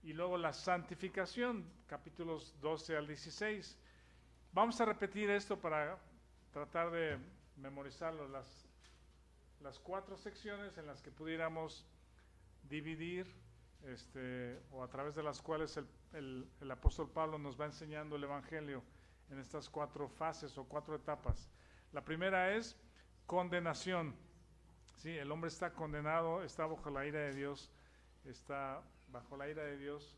y luego la santificación, capítulos 12 al 16. Vamos a repetir esto para tratar de memorizarlo, las 4 secciones en las que pudiéramos dividir, o a través de las cuales el apóstol Pablo nos va enseñando el Evangelio en estas 4 fases o 4 etapas. La primera es condenación. Sí, el hombre está condenado, está bajo la ira de Dios, está bajo la ira de Dios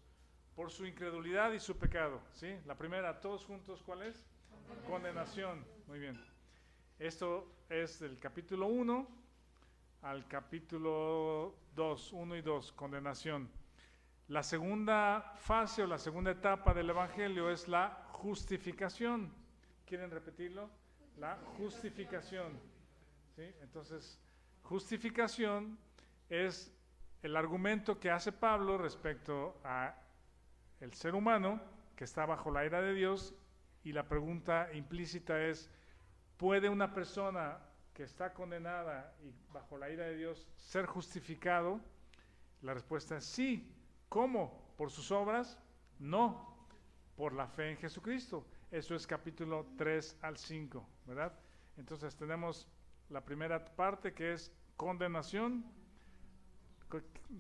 por su incredulidad y su pecado. ¿Sí? La primera, todos juntos, ¿cuál es? Condenación. Muy bien. Esto es del capítulo 1 al capítulo 2, 1 y 2, condenación. La segunda fase o la segunda etapa del Evangelio es la justificación. ¿Quieren repetirlo? La justificación. ¿Sí? Entonces, justificación es el argumento que hace Pablo respecto a el ser humano que está bajo la ira de Dios, y la pregunta implícita es: ¿puede una persona que está condenada y bajo la ira de Dios ser justificado? La respuesta es sí. ¿Cómo? ¿Por sus obras? No, por la fe en Jesucristo. Eso es capítulo 3 al 5, ¿verdad? Entonces tenemos la primera parte, que es condenación.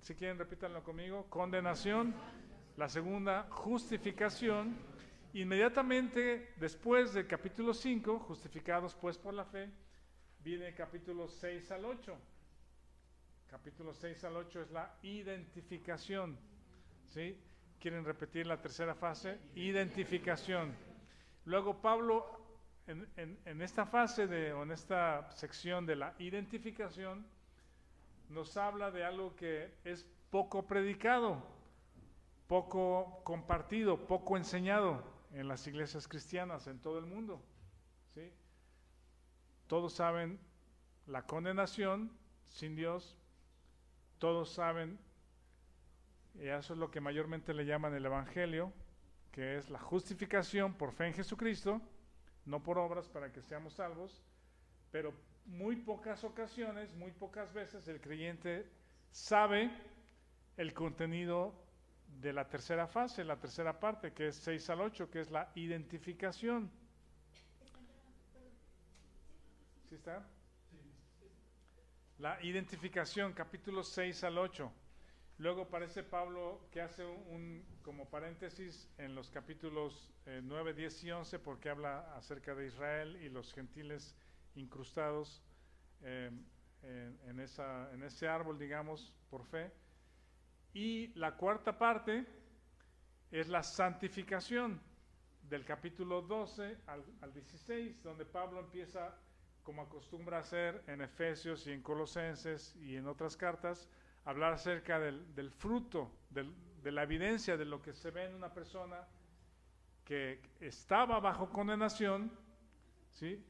Si quieren, repítanlo conmigo. Condenación. La segunda, justificación. Inmediatamente después del capítulo 5, justificados pues por la fe, viene capítulo 6 al 8. Capítulo 6 al 8 es la identificación. ¿Sí? ¿Quieren repetir la tercera fase? Identificación. Luego Pablo, en esta fase o en esta sección de la identificación, nos habla de algo que es poco predicado, poco compartido, poco enseñado en las iglesias cristianas en todo el mundo. ¿Sí? Todos saben la condenación sin Dios, todos saben, y eso es lo que mayormente le llaman el Evangelio, que es la justificación por fe en Jesucristo, no por obras para que seamos salvos, pero muy pocas ocasiones, muy pocas veces el creyente sabe el contenido de la tercera fase, la tercera parte, que es 6 al 8, que es la identificación. ¿Sí está? La identificación, capítulos 6 al 8. Luego parece Pablo que hace como paréntesis en los capítulos 9, 10 y 11, porque habla acerca de Israel y los gentiles incrustados en ese árbol, digamos, por fe. Y la cuarta parte es la santificación, del capítulo 12 al 16, donde Pablo empieza, como acostumbra hacer en Efesios y en Colosenses y en otras cartas, hablar acerca del fruto, de la evidencia de lo que se ve en una persona que estaba bajo condenación, ¿sí?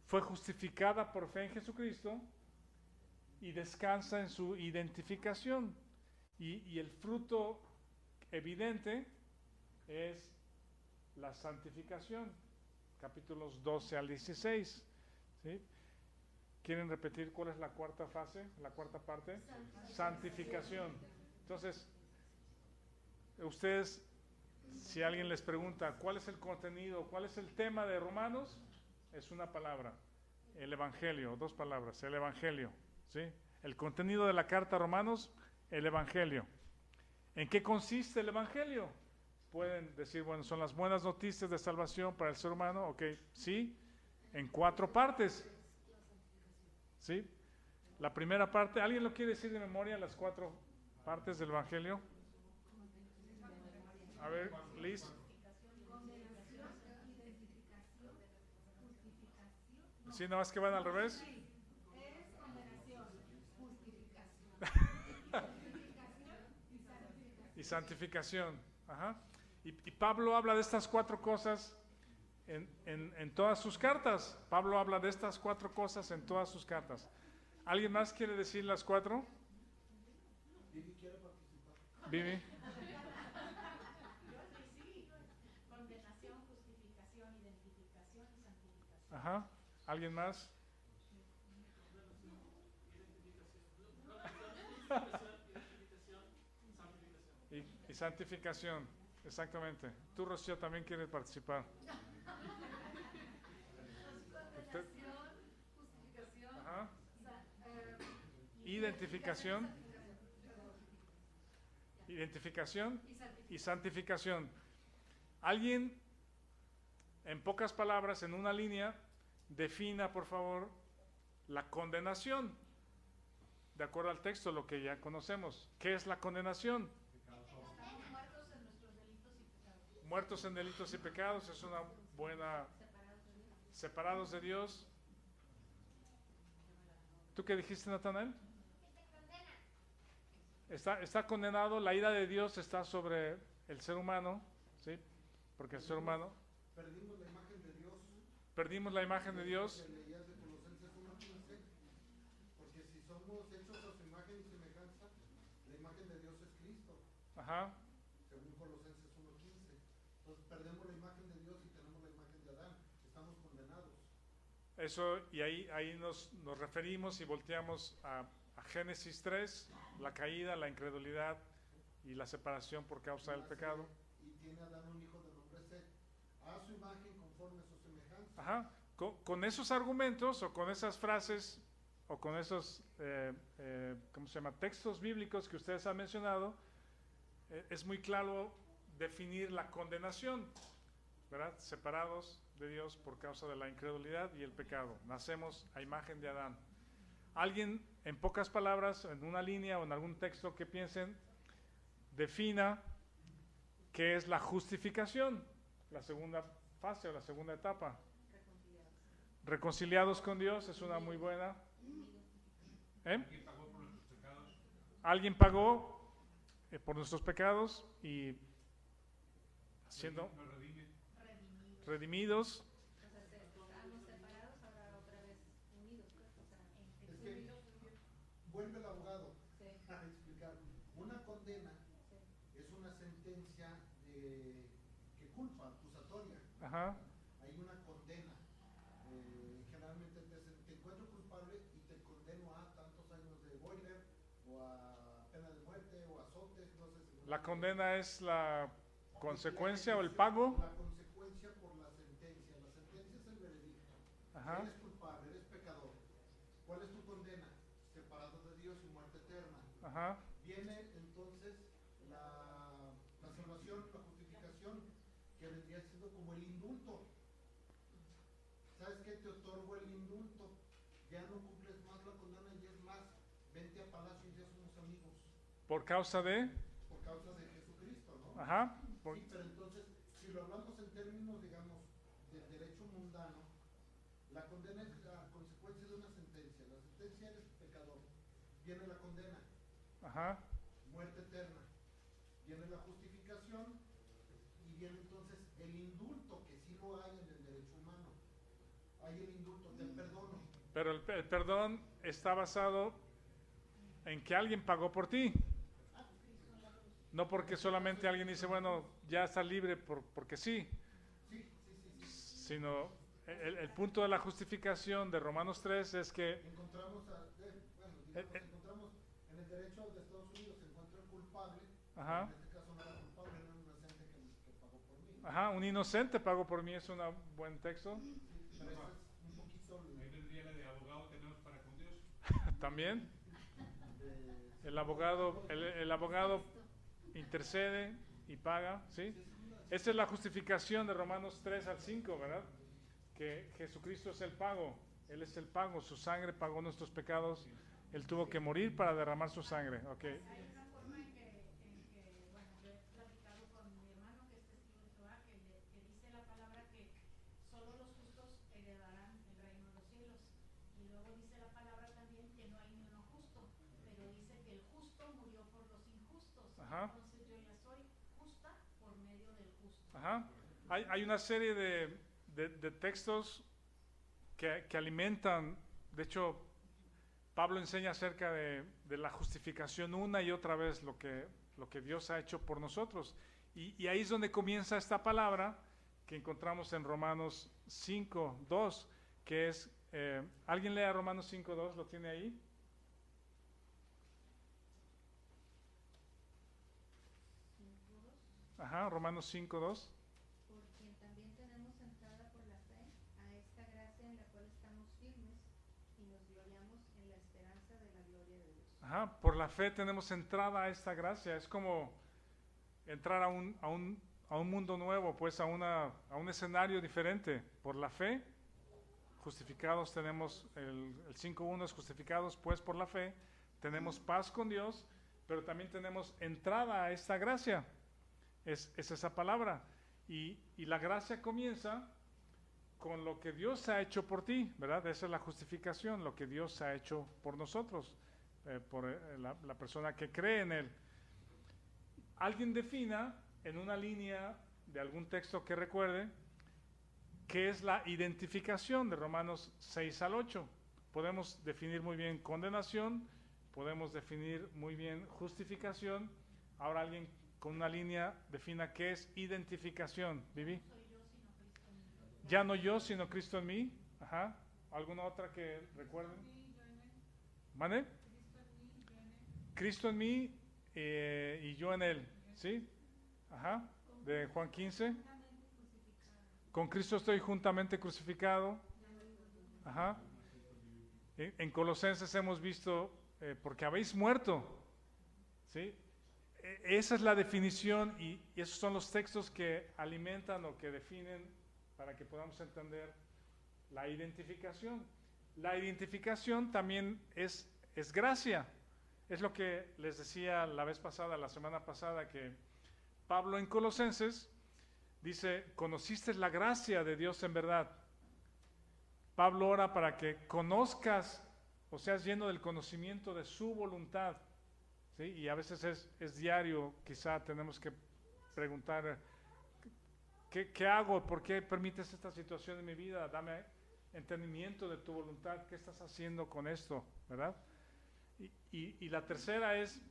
Fue justificada por fe en Jesucristo y descansa en su identificación. Y el fruto evidente es la santificación, capítulos 12 al 16. ¿Sí? ¿Quieren repetir cuál es la cuarta fase, la cuarta parte? Santificación. Entonces, ustedes, si alguien les pregunta cuál es el contenido, cuál es el tema de Romanos, es una palabra: el Evangelio. 2 palabras: el Evangelio. ¿Sí? El contenido de la carta a Romanos, el Evangelio. ¿En qué consiste el Evangelio? Pueden decir, bueno, son las buenas noticias de salvación para el ser humano. Ok, sí, en 4 partes. ¿Sí? La primera parte, ¿alguien lo quiere decir de memoria, las 4 partes del Evangelio? A ver, Liz. ¿Sí, no es que van al revés? Y santificación. Ajá. Y Pablo habla de estas 4 cosas en todas sus cartas. Pablo habla de estas 4 cosas en todas sus cartas. ¿Alguien más quiere decir las 4? Vivi quiere participar. Vivi. Condenación, justificación, identificación y santificación. Ajá. ¿Alguien más? santificación, exactamente. Tú, Rocío, también quieres participar. Condenación, justificación, Ajá. identificación Identificación y y santificación. Alguien, en pocas palabras, en una línea, defina, por favor, la condenación. De acuerdo al texto, lo que ya conocemos. ¿Qué es la condenación? Estamos muertos en nuestros delitos y pecados. Muertos en delitos y pecados es una buena... Separados de Dios. ¿Tú qué dijiste, Natanael? Está condenado, la ira de Dios está sobre el ser humano, ¿sí? Porque el ser humano... Perdimos la imagen de Dios. Perdimos la imagen de Dios. Que leías de Colosenses 1:15, porque si somos hechos a su imagen y semejanza, la imagen de Dios es Cristo, Ajá. según Colosenses 1:15. Entonces perdemos la imagen de Dios y tenemos la imagen de Adán, estamos condenados. Eso, y ahí nos referimos y volteamos a Génesis 3, la caída, la incredulidad y la separación por causa del pecado. Y tiene Adán un hijo de nombre Set, a su imagen conforme a su semejanza. Ajá. Con esos argumentos o con esas frases o con esos ¿cómo se llama? Textos bíblicos que ustedes han mencionado, es muy claro definir la condenación, ¿verdad? Separados de Dios por causa de la incredulidad y el pecado. Nacemos a imagen de Adán. Alguien, en pocas palabras, en una línea o en algún texto que piensen, defina qué es la justificación, la segunda fase o la segunda etapa. Reconciliados con Dios es una muy buena. ¿Alguien pagó por nuestros pecados? Alguien pagó por nuestros pecados y siendo Nos redime. redimidos. Estábamos separados, ahora otra vez unidos. Es que vuelve el abogado a explicar. Una condena es una sentencia que culpa, acusatoria. Ajá. Hay una condena. Generalmente te encuentro culpable y te condeno a tantos años de boiler o a pena de muerte o a azotes, no sé si... La condena es la consecuencia o el pago. La consecuencia por la sentencia. La sentencia es el veredicto. Ajá. Eres culpable, eres pecador. ¿Cuál es tu condena? Separado de Dios y muerte eterna. Ajá. Viene entonces la salvación, la justificación, que vendría siendo como el indulto. ¿Sabes qué? Te otorgo el indulto. Ya no cumples más la condena y es más, vente a palacio y ya somos amigos. Por causa de. Por causa de Jesucristo, ¿no? Ajá. Sí, pero entonces, si lo hablamos en términos, digamos, del derecho mundano, la condena es la consecuencia de una sentencia. La sentencia eres pecador. Viene la condena, Ajá. muerte eterna. Viene la justificación y viene entonces el indulto, que sí lo hay en el derecho humano. Hay el indulto, te perdono. Pero el perdón está basado en que alguien pagó por ti. No porque solamente alguien dice, bueno, ya estás libre porque sí. Sí. Sino el punto de la justificación de Romanos 3 es que Encontramos, encontramos en el derecho de Estados Unidos, se encuentra el culpable. Ajá. En este caso no era culpable, era un inocente que pagó por mí. ajá, un inocente pagó por mí, es un buen texto. Pero eso es un poquito Ahí vendría la de abogado tenemos para con Dios. También el abogado intercede y paga, ¿sí? Esa es la justificación de Romanos 3 al 5, ¿verdad? Que Jesucristo es el pago, Él es el pago, su sangre pagó nuestros pecados, Él tuvo que morir para derramar su sangre, ¿ok? Hay una forma en que, bueno, yo he platicado con mi hermano que es testigo de Jehová, que dice la palabra que solo los justos heredarán el reino de los cielos. Y luego dice la palabra también que no hay ni uno justo, pero dice que el justo murió por los injustos. Ajá. Entonces yo ya soy justa por medio del justo. Ajá. Hay una serie de textos que alimentan, de hecho, Pablo enseña acerca de la justificación una y otra vez, lo que Dios ha hecho por nosotros. Y ahí es donde comienza esta palabra que encontramos en Romanos 5:2, que es, ¿alguien lea Romanos 5:2? ¿Lo tiene ahí? Ajá, Romanos 5:2. Por quien también tenemos entrada por la fe a esta gracia en la cual estamos firmes y nos gloriamos en la esperanza de la gloria de Dios. Ajá, por la fe tenemos entrada a esta gracia. Es como entrar a un mundo nuevo, pues a un escenario diferente. Por la fe, justificados tenemos, el 5:1 es justificados pues por la fe, tenemos paz con Dios, pero también tenemos entrada a esta gracia. Es esa palabra. Y la gracia comienza con lo que Dios ha hecho por ti, ¿verdad? Esa es la justificación, lo que Dios ha hecho por nosotros, por la persona que cree en Él. Alguien defina en una línea de algún texto que recuerde qué es la identificación de Romanos 6 al 8. Podemos definir muy bien condenación, podemos definir muy bien justificación. Ahora alguien con una línea defina qué es identificación. Vivi. Ya no yo, sino Cristo en mí. Ajá. ¿Alguna otra que recuerden? ¿Mane? Cristo en mí y yo en él. ¿Sí? Ajá. De Juan 15. Con Cristo estoy juntamente crucificado. Ajá. En Colosenses hemos visto, porque habéis muerto. ¿Sí? Esa es la definición y esos son los textos que alimentan o que definen para que podamos entender la identificación. La identificación también es gracia. Es lo que les decía la vez pasada, la semana pasada, que Pablo en Colosenses dice, conociste la gracia de Dios en verdad. Pablo ora para que conozcas o seas lleno del conocimiento de su voluntad. ¿Sí? Y a veces es diario, quizá tenemos que preguntar, ¿qué hago? ¿Por qué permites esta situación en mi vida? Dame entendimiento de tu voluntad. ¿Qué estás haciendo con esto? ¿Verdad? Y la tercera es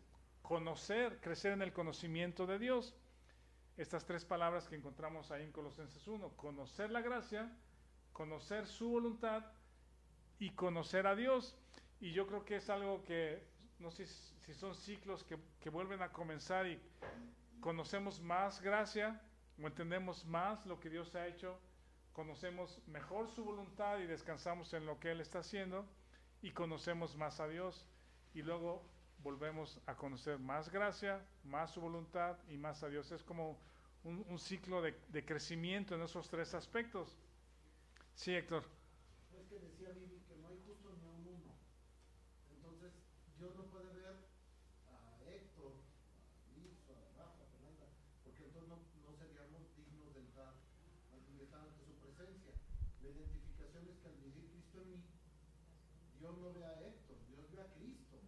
conocer, crecer en el conocimiento de Dios. Estas tres palabras que encontramos ahí en Colosenses 1, conocer la gracia, conocer su voluntad y conocer a Dios. Y yo creo que es algo que, no sé si son ciclos que vuelven a comenzar y conocemos más gracia o entendemos más lo que Dios ha hecho, conocemos mejor su voluntad y descansamos en lo que Él está haciendo y conocemos más a Dios y luego volvemos a conocer más gracia, más su voluntad y más a Dios. Es como un ciclo de crecimiento en esos tres aspectos. Sí, Héctor. Es que decía Vivi que no hay justo ni a un uno. Entonces, Dios no puede ver a Héctor, a Liz, a Rafa, a Fernanda, porque entonces no seríamos dignos de estar ante su presencia. La identificación es que al decir Cristo en mí, Dios no ve a Héctor, Dios ve a Cristo.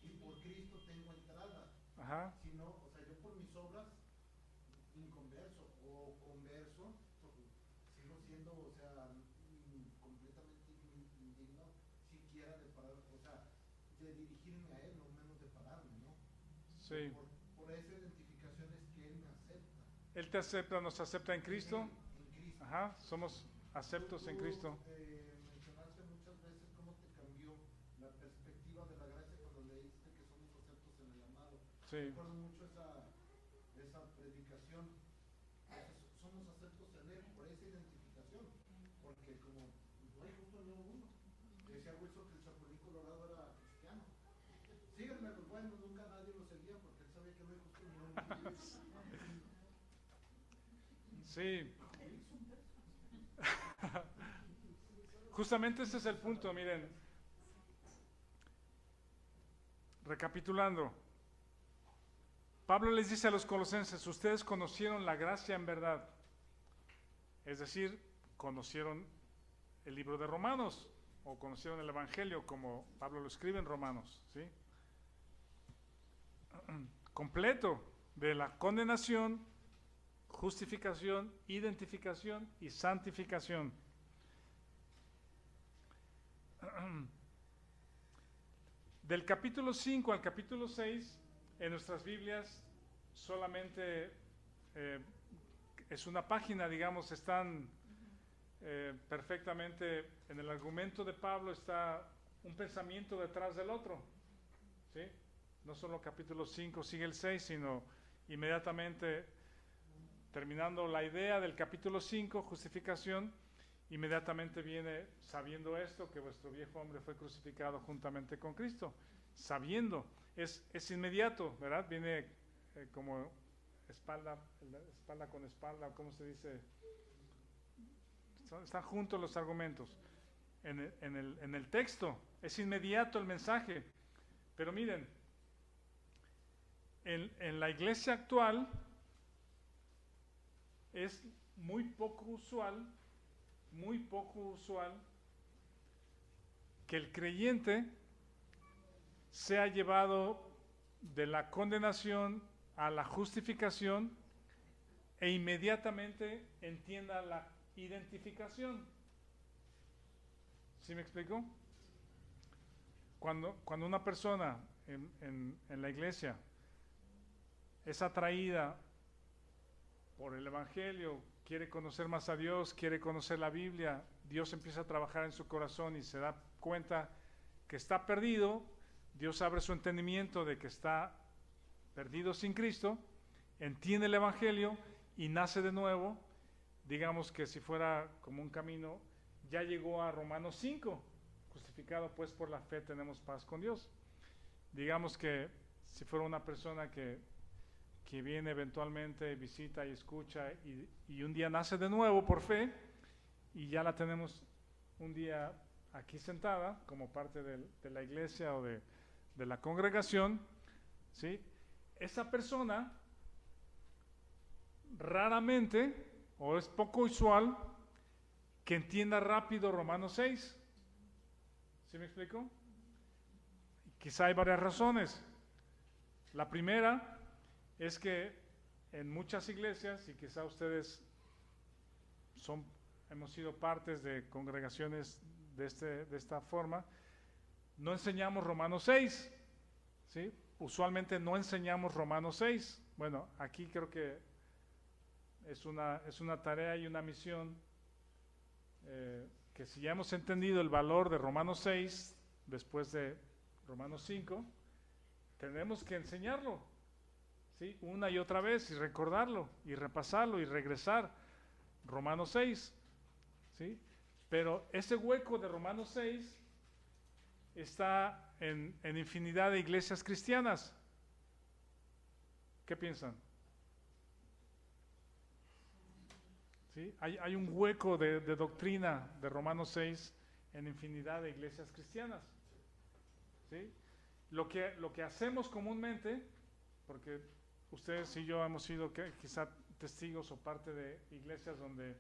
Y por Cristo tengo entrada. Ajá. Si no, o sea, yo por mis obras, inconverso o converso, sigo siendo, o sea, completamente indigno, siquiera de parar, o sea, de dirigirme a Él, no menos de pararme, ¿no? Sí. Por esa identificación es que Él me acepta. Él te acepta, nos acepta en Cristo. En Cristo. Ajá, somos aceptos en Cristo. Mencionaste muchas veces cómo te cambió la perspectiva de la gracia cuando leíste que somos aceptos en el amado. Sí. Recuerdo mucho esa predicación. Somos aceptos en Él por esa identificación. Porque como no hay justo ni uno. Decía Wilson que el Chapulín Colorado era cristiano. Síganme los buenos, nunca nadie lo seguía porque él sabía que no hay justo ni uno. Sí. Justamente ese es el punto, miren. Recapitulando. Pablo les dice a los colosenses, ustedes conocieron la gracia en verdad. Es decir, conocieron el libro de Romanos o conocieron el Evangelio como Pablo lo escribe en Romanos, ¿sí? Completo de la condenación, justificación, identificación y santificación. Del capítulo 5 al capítulo 6, en nuestras Biblias solamente es una página, digamos, están perfectamente, en el argumento de Pablo está un pensamiento detrás del otro, ¿sí? No solo capítulo 5 sigue el 6, sino inmediatamente terminando la idea del capítulo 5, justificación, inmediatamente viene sabiendo esto, que vuestro viejo hombre fue crucificado juntamente con Cristo. Sabiendo, es inmediato, ¿verdad? Viene como espalda con espalda, ¿cómo se dice? Están juntos los argumentos. En el texto es inmediato el mensaje. Pero miren, en la iglesia actual es muy poco usual que el creyente sea llevado de la condenación a la justificación e inmediatamente entienda la identificación. ¿Sí me explico? Cuando una persona en la iglesia es atraída por el Evangelio, quiere conocer más a Dios, quiere conocer la Biblia, Dios empieza a trabajar en su corazón y se da cuenta que está perdido, Dios abre su entendimiento de que está perdido sin Cristo, entiende el Evangelio y nace de nuevo. Digamos que si fuera como un camino, ya llegó a Romanos 5, justificado pues por la fe tenemos paz con Dios. Digamos que si fuera una persona que viene eventualmente, visita y escucha y un día nace de nuevo por fe y ya la tenemos un día aquí sentada como parte de la iglesia o de la congregación, ¿sí? Esa persona raramente, o es poco usual, que entienda rápido Romanos 6. ¿Sí me explico? Quizá hay varias razones. La primera es que en muchas iglesias, y quizá ustedes hemos sido partes de congregaciones de esta forma, no enseñamos Romanos 6, ¿sí? Usualmente no enseñamos Romanos 6. Bueno, aquí creo que es una tarea y una misión que si ya hemos entendido el valor de Romanos 6, después de Romanos 5, tenemos que enseñarlo, ¿sí? Una y otra vez y recordarlo y repasarlo y regresar. Romanos 6, ¿sí? Pero ese hueco de Romanos 6 está en infinidad de iglesias cristianas. ¿Qué piensan? ¿Sí? Hay un hueco de doctrina de Romanos 6 en infinidad de iglesias cristianas. ¿Sí? Lo que hacemos comúnmente, porque ustedes y yo hemos sido quizá testigos o parte de iglesias donde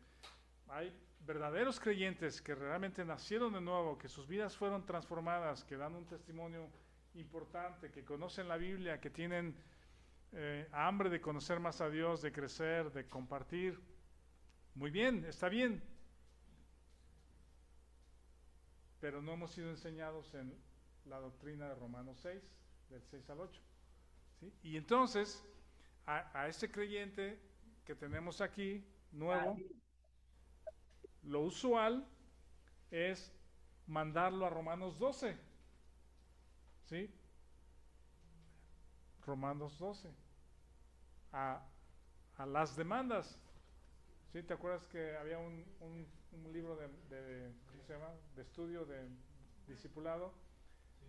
hay verdaderos creyentes que realmente nacieron de nuevo, que sus vidas fueron transformadas, que dan un testimonio importante, que conocen la Biblia, que tienen hambre de conocer más a Dios, de crecer, de compartir. Muy bien, está bien. Pero no hemos sido enseñados en la doctrina de Romanos 6, del 6 al 8. ¿Sí? Y entonces, a ese creyente que tenemos aquí, nuevo, lo usual es mandarlo a Romanos 12. ¿Sí? Romanos 12. A las demandas. ¿Sí? ¿Te acuerdas que había un libro de ¿cómo se llama? De estudio, de discipulado? Sí.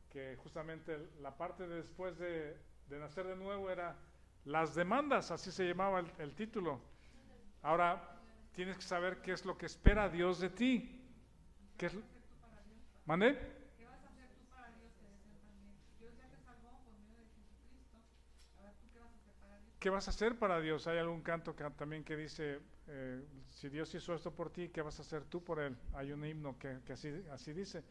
Que justamente la parte de después de nacer de nuevo era las demandas, así se llamaba el título. Ahora tienes que saber qué es lo que espera Dios de ti. ¿Qué es? ¿Mande? ¿Qué vas a hacer tú para Dios? Te decía también. Dios ya te salvó por medio de Jesucristo. Ahora tú qué vas a hacer para Dios. ¿Qué vas a hacer para Dios? Hay algún canto también que dice, si Dios hizo esto por ti, ¿qué vas a hacer tú por Él? Hay un himno que así dice.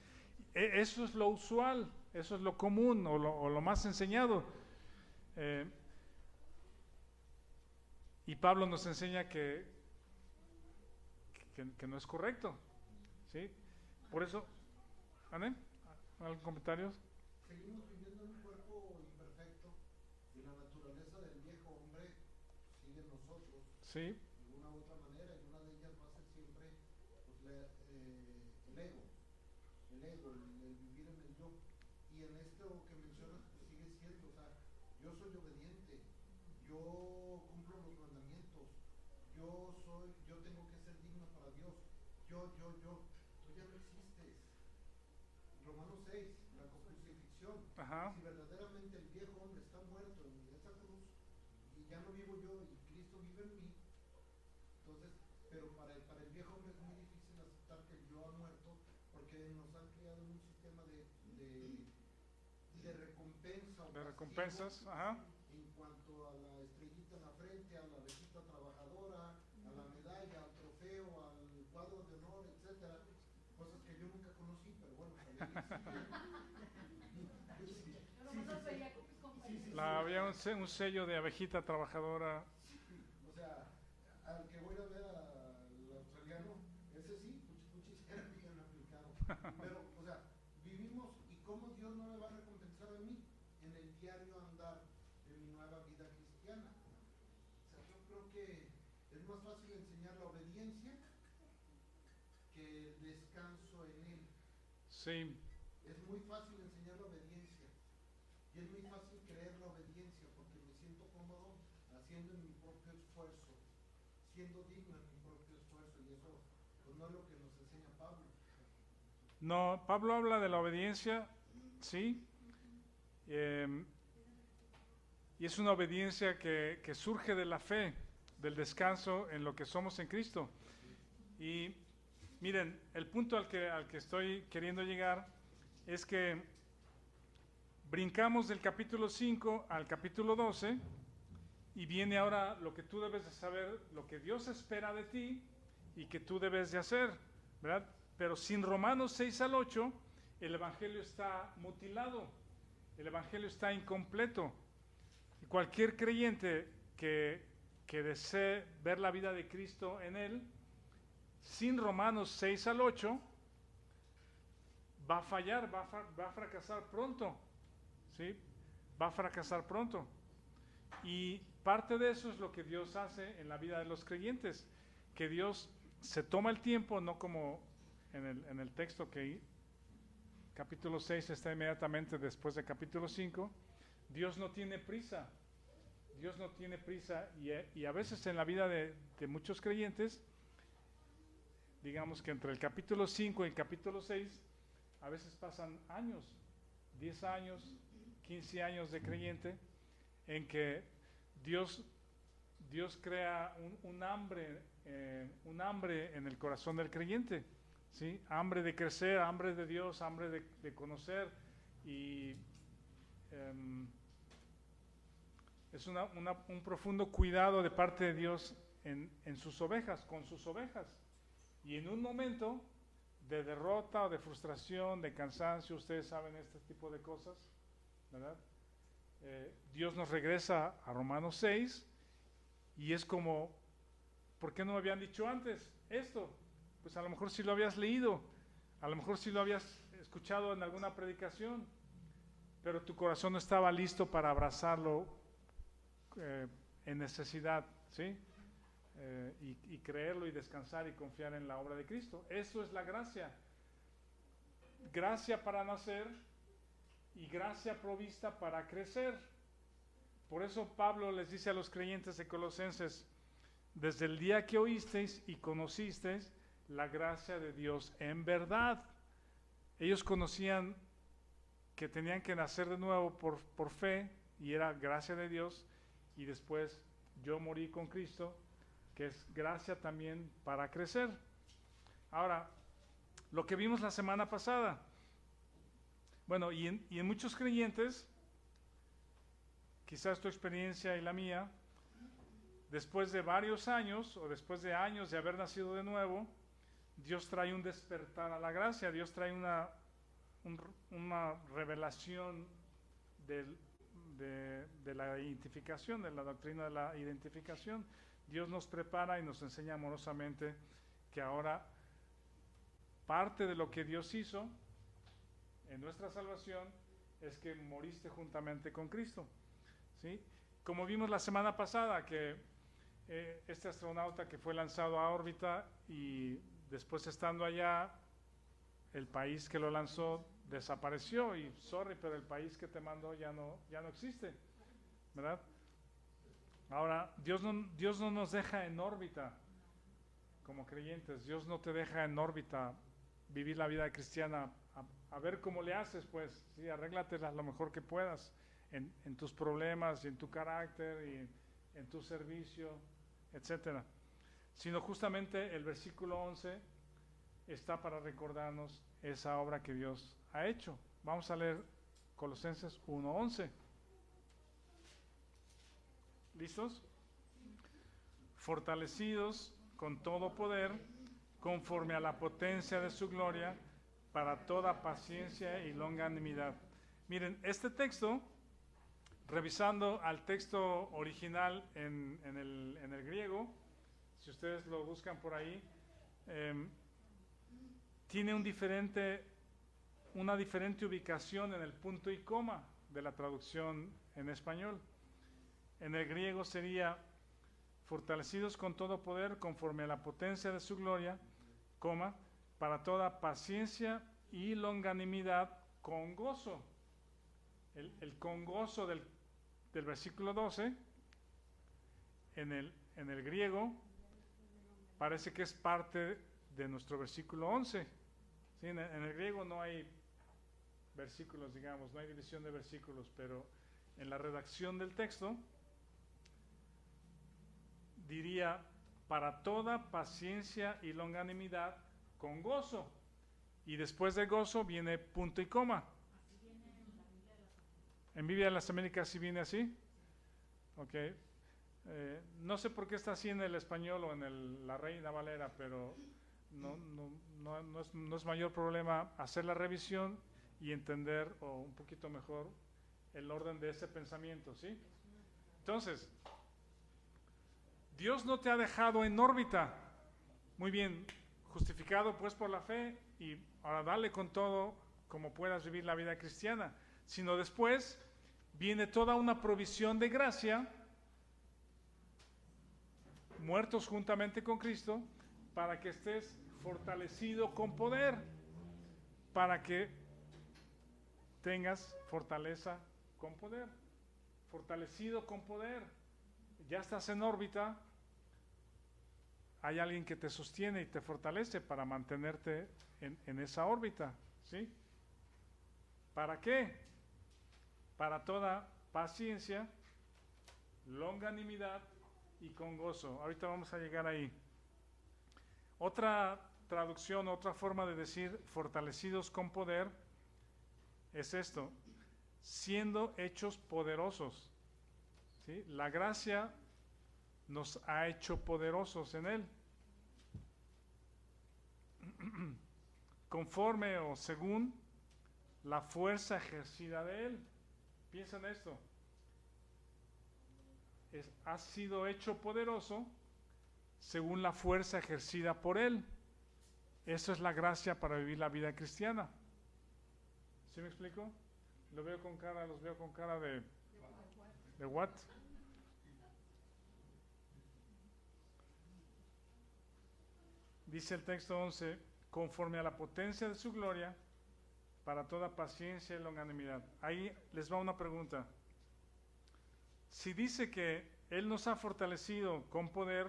Eso es lo usual, eso es lo común o lo más enseñado. Y Pablo nos enseña que no es correcto. ¿Sí? Por eso, ¿Ané? ¿Algún comentario? Seguimos viviendo en un cuerpo imperfecto y la naturaleza del viejo hombre sigue en nosotros. Sí. De una u otra manera, y una de ellas va a ser siempre pues, el ego, el vivir en el yo. Y en esto que mencionas, pues sigue siendo, o sea, yo soy obediente, yo cumplo los mandamientos, yo tengo que ser digno para Dios. Tú ya no existes. Romanos 6, la crucifixión. Ajá. Si verdaderamente el viejo hombre está muerto en esa cruz y ya no vivo yo y Cristo vive en mí, entonces, pero para el viejo hombre es muy difícil aceptar que yo ha muerto porque nos han criado en un sistema de recompensa o De recompensas, ajá. en cuanto a la estrellita en la frente, a la abejita trabajadora, a la medalla, al trofeo, al cuadro de honor, etcétera, cosas que yo nunca conocí, pero bueno, Había un sello de abejita trabajadora. o sea, al que voy a ver al australiano, ese sí, puchis era bien aplicado. Pero, o sea, vivimos y cómo Dios no me va a recompensar a mí en el diario andar de mi nueva vida cristiana. O sea, yo creo que es más fácil enseñar la obediencia que el descanso en Él. Sí, Es muy fácil enseñar la obediencia y es muy fácil creer la obediencia porque me siento cómodo haciendo en mi propio esfuerzo, siendo digno en mi propio esfuerzo, y eso pues no es lo que nos enseña Pablo. no, Pablo habla de la obediencia, sí, y es una obediencia que surge de la fe, del descanso en lo que somos en Cristo. Y miren, el punto al que estoy queriendo llegar es que brincamos del capítulo 5 al capítulo 12 y viene ahora lo que tú debes de saber, lo que Dios espera de ti y que tú debes de hacer, ¿verdad? Pero sin Romanos 6 al 8, el Evangelio está mutilado, el Evangelio está incompleto. Y cualquier creyente que desee ver la vida de Cristo en él, sin Romanos 6 al 8, va a fallar, va a fracasar pronto, ¿sí? Va a fracasar pronto. Y parte de eso es lo que Dios hace en la vida de los creyentes, que Dios se toma el tiempo, no como en el texto que capítulo 6 está inmediatamente después de capítulo 5, Dios no tiene prisa, Dios no tiene prisa y a veces en la vida de muchos creyentes, digamos que entre el capítulo 5 y el capítulo 6, a veces pasan años, 10 años, 15 años de creyente, en que Dios crea un hambre en el corazón del creyente, ¿sí? Hambre de crecer, hambre de Dios, hambre de conocer, y es un profundo cuidado de parte de Dios en sus ovejas, con sus ovejas. Y en un momento de derrota o de frustración, de cansancio, ustedes saben este tipo de cosas, ¿verdad? Dios nos regresa a Romanos 6 y es como, ¿por qué no me habían dicho antes esto? Pues a lo mejor sí lo habías leído, a lo mejor sí lo habías escuchado en alguna predicación, pero tu corazón no estaba listo para abrazarlo en necesidad, ¿sí? Y creerlo y descansar y confiar en la obra de Cristo. Eso es la gracia. Gracia para nacer y gracia provista para crecer. Por eso Pablo les dice a los creyentes de Colosenses, desde el día que oísteis y conocisteis la gracia de Dios en verdad. Ellos conocían que tenían que nacer de nuevo por fe, y era gracia de Dios, y después yo morí con Cristo, que es gracia también para crecer. Ahora, lo que vimos la semana pasada, bueno, y en muchos creyentes, quizás tu experiencia y la mía, después de varios años o después de años de haber nacido de nuevo, Dios trae un despertar a la gracia, Dios trae una revelación de la identificación, de la doctrina de la identificación. Dios nos prepara y nos enseña amorosamente que ahora parte de lo que Dios hizo en nuestra salvación es que moriste juntamente con Cristo, ¿sí? Como vimos la semana pasada, que este astronauta que fue lanzado a órbita y después estando allá, el país que lo lanzó desapareció y sorry, pero el país que te mandó ya no existe, ¿verdad? Ahora, Dios no nos deja en órbita como creyentes. Dios no te deja en órbita vivir la vida cristiana a ver cómo le haces, pues. Sí, arréglatelas lo mejor que puedas en tus problemas y en tu carácter y en tu servicio, etcétera. Sino justamente el versículo 11 está para recordarnos esa obra que Dios ha hecho. Vamos a leer Colosenses 1:11. ¿Listos? Fortalecidos con todo poder, conforme a la potencia de su gloria, para toda paciencia y longanimidad. Miren, este texto, revisando al texto original en el griego, si ustedes lo buscan por ahí, tiene una diferente ubicación en el punto y coma de la traducción en español. En el griego sería fortalecidos con todo poder conforme a la potencia de su gloria, coma, para toda paciencia y longanimidad con gozo. El con gozo del versículo 12 en el griego parece que es parte de nuestro versículo 11. ¿Sí? En el griego no hay versículos, digamos, no hay división de versículos, pero en la redacción del texto diría para toda paciencia y longanimidad con gozo. Y después de gozo viene punto y coma. ¿En Biblia de las Américas sí viene así? Ok. No sé por qué está así en el español o en la Reina Valera, pero no es mayor problema hacer la revisión y entender un poquito mejor el orden de ese pensamiento, ¿sí? Entonces, Dios no te ha dejado en órbita. Muy bien, justificado pues por la fe y ahora dale con todo como puedas vivir la vida cristiana, sino después viene toda una provisión de gracia, muertos juntamente con Cristo, para que estés fortalecido con poder, para que tengas fortaleza con poder, fortalecido con poder. Ya estás en órbita, hay alguien que te sostiene y te fortalece para mantenerte en esa órbita, ¿sí? ¿Para qué? Para toda paciencia, longanimidad y con gozo. Ahorita vamos a llegar ahí. Otra traducción, otra forma de decir fortalecidos con poder es esto: siendo hechos poderosos. ¿Sí? La gracia nos ha hecho poderosos en Él. Conforme o según la fuerza ejercida de Él. Piensa en esto. Ha sido hecho poderoso según la fuerza ejercida por Él. Eso es la gracia para vivir la vida cristiana. ¿Sí me explico? Los veo con cara de what? Dice el texto 11, conforme a la potencia de su gloria, para toda paciencia y longanimidad. Ahí les va una pregunta. Si dice que Él nos ha fortalecido con poder,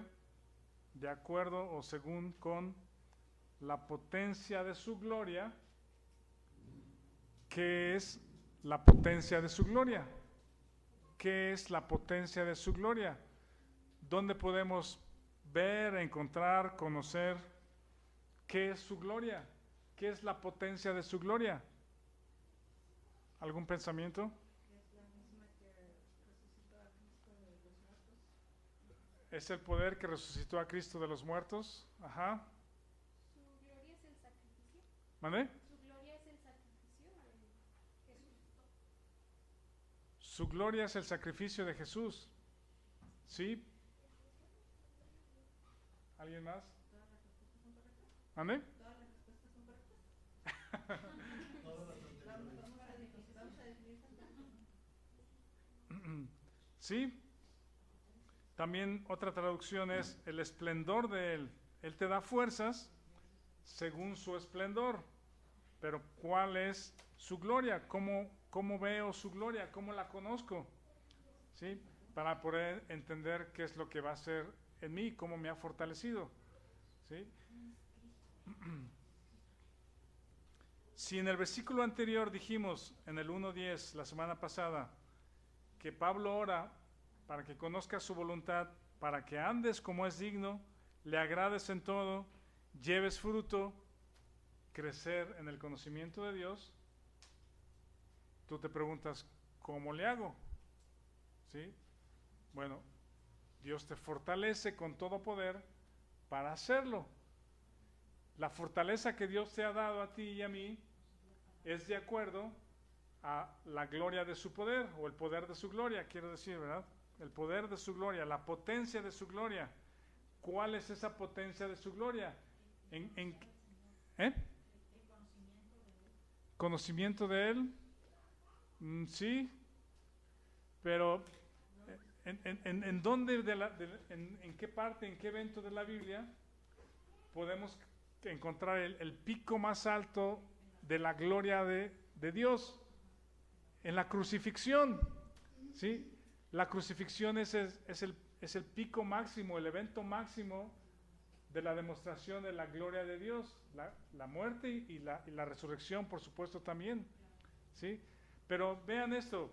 de acuerdo o según con la potencia de su gloria, ¿qué es la potencia de su gloria? ¿Qué es la potencia de su gloria? ¿Dónde podemos ver, encontrar, conocer qué es su gloria? ¿Qué es la potencia de su gloria? ¿Algún pensamiento? Es la misma que resucitó a Cristo de los muertos. ¿Es el poder que resucitó a Cristo de los muertos? Ajá. ¿Su gloria es el sacrificio? ¿Mande? ¿Su gloria es el sacrificio de Jesús? Su gloria es el sacrificio de Jesús. ¿Sí? ¿Alguien más? ¿Todas las respuestas son correctas? ¿Mande? ¿Todas las respuestas son correctas? Todas las anteriores. Vamos a definir tanto. Sí. También otra traducción es el esplendor de Él. Él te da fuerzas según su esplendor. Pero ¿cuál es su gloria? ¿Cómo veo su gloria? ¿Cómo la conozco? ¿Sí? para poder entender qué es lo que va a hacer en mí, cómo me ha fortalecido. ¿Sí? Si en el versículo anterior dijimos, en el 1:10, la semana pasada, que Pablo ora para que conozcas su voluntad, para que andes como es digno, le agrades en todo, lleves fruto, crecer en el conocimiento de Dios, tú te preguntas, ¿cómo le hago? ¿Sí? Bueno, Dios te fortalece con todo poder para hacerlo. La fortaleza que Dios te ha dado a ti y a mí es de acuerdo a la gloria de su poder, o el poder de su gloria, quiero decir, ¿verdad? El poder de su gloria, la potencia de su gloria. ¿Cuál es esa potencia de su gloria? ¿Conocimiento de Él? Sí, pero ¿en dónde, en qué parte, en qué evento de la Biblia podemos encontrar el pico más alto de la gloria de Dios? En la crucifixión, ¿sí? La crucifixión es el pico máximo, el evento máximo de la demostración de la gloria de Dios, la muerte y la resurrección, por supuesto, también, ¿sí? Pero vean esto,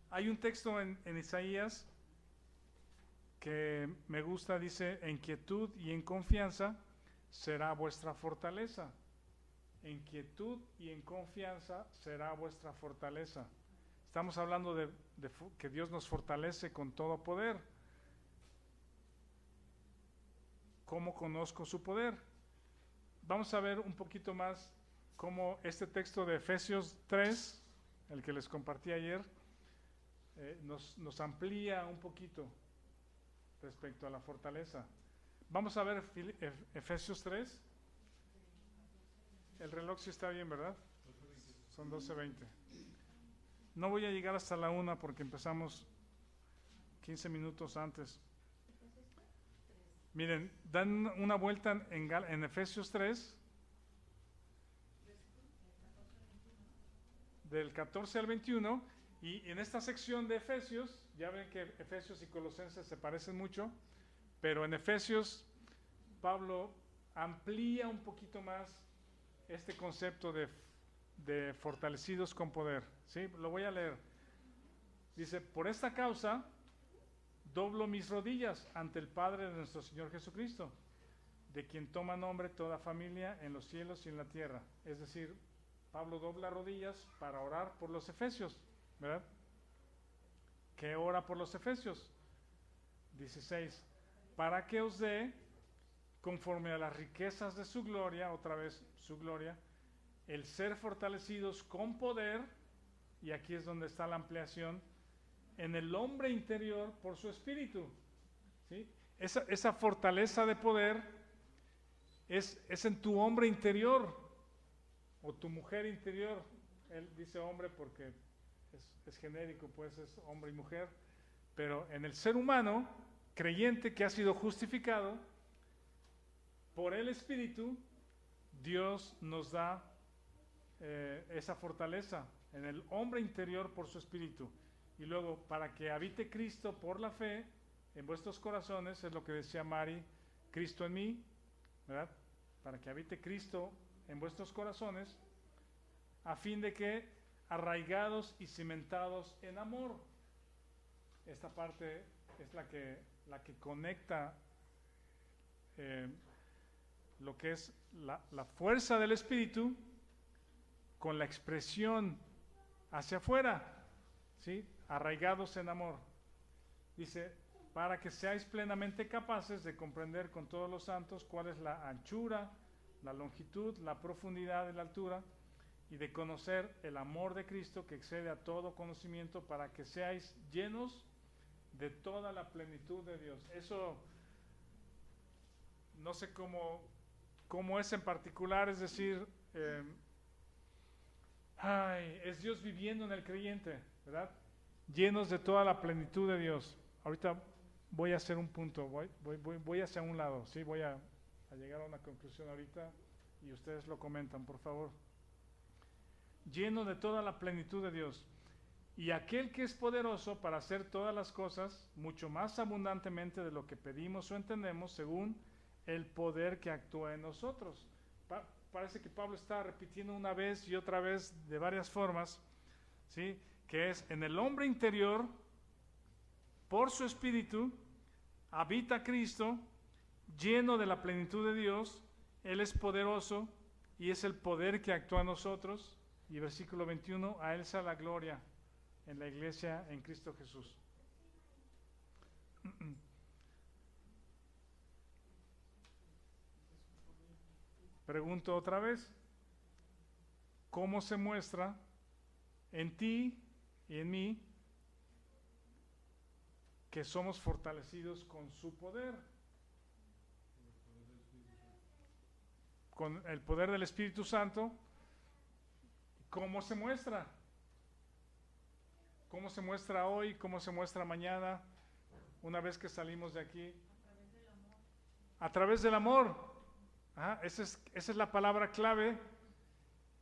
hay un texto en Isaías que me gusta, dice, en quietud y en confianza será vuestra fortaleza. En quietud y en confianza será vuestra fortaleza. Estamos hablando de que Dios nos fortalece con todo poder. ¿Cómo conozco su poder? Vamos a ver un poquito más cómo este texto de Efesios 3, el que les compartí ayer, nos amplía un poquito respecto a la fortaleza. Vamos a ver Efesios 3. El reloj sí está bien, ¿verdad? Son 12:20. No voy a llegar hasta la 1 porque empezamos 15 minutos antes. Miren, dan una vuelta en Efesios 3, del 14 al 21, y en esta sección de Efesios, ya ven que Efesios y Colosenses se parecen mucho, pero en Efesios Pablo amplía un poquito más este concepto de fortalecidos con poder, ¿sí? Lo voy a leer. Dice, por esta causa doblo mis rodillas ante el Padre de nuestro Señor Jesucristo, de quien toma nombre toda familia en los cielos y en la tierra. Es decir, Pablo dobla rodillas para orar por los efesios, ¿verdad? ¿Qué ora por los efesios? 16, para que os dé, conforme a las riquezas de su gloria, otra vez su gloria, el ser fortalecidos con poder, y aquí es donde está la ampliación, en el hombre interior por su espíritu, ¿sí? Esa fortaleza de poder es en tu hombre interior, o tu mujer interior. Él dice hombre porque es genérico, pues es hombre y mujer, pero en el ser humano creyente que ha sido justificado por el Espíritu, Dios nos da esa fortaleza en el hombre interior por su Espíritu. Y luego, para que habite Cristo por la fe en vuestros corazones, es lo que decía Mari, Cristo en mí, ¿verdad? Para que habite Cristo en vuestros corazones, a fin de que arraigados y cimentados en amor. Esta parte es la que conecta lo que es la fuerza del Espíritu con la expresión hacia afuera, ¿sí? Arraigados en amor. Dice, para que seáis plenamente capaces de comprender con todos los santos cuál es la anchura, la longitud, la profundidad y la altura, y de conocer el amor de Cristo que excede a todo conocimiento, para que seáis llenos de toda la plenitud de Dios. Eso no sé cómo es en particular, es decir, es Dios viviendo en el creyente, ¿verdad? Llenos de toda la plenitud de Dios. Ahorita voy a hacer un punto, voy hacia un lado, ¿sí? Voy a llegar a una conclusión ahorita y ustedes lo comentan, por favor. Lleno de toda la plenitud de Dios. Y aquel que es poderoso para hacer todas las cosas mucho más abundantemente de lo que pedimos o entendemos, según el poder que actúa en nosotros. Parece que Pablo está repitiendo una vez y otra vez de varias formas, ¿sí? Que es en el hombre interior, por su espíritu, habita Cristo, lleno de la plenitud de Dios. Él es poderoso y es el poder que actúa en nosotros. Y versículo 21, a Él sea la gloria en la iglesia en Cristo Jesús. Pregunto otra vez, ¿cómo se muestra en ti y en mí que somos fortalecidos con su poder? Con el poder del Espíritu Santo. ¿Cómo se muestra? ¿Cómo se muestra hoy? ¿Cómo se muestra mañana? Una vez que salimos de aquí. A través del amor. Esa es la palabra clave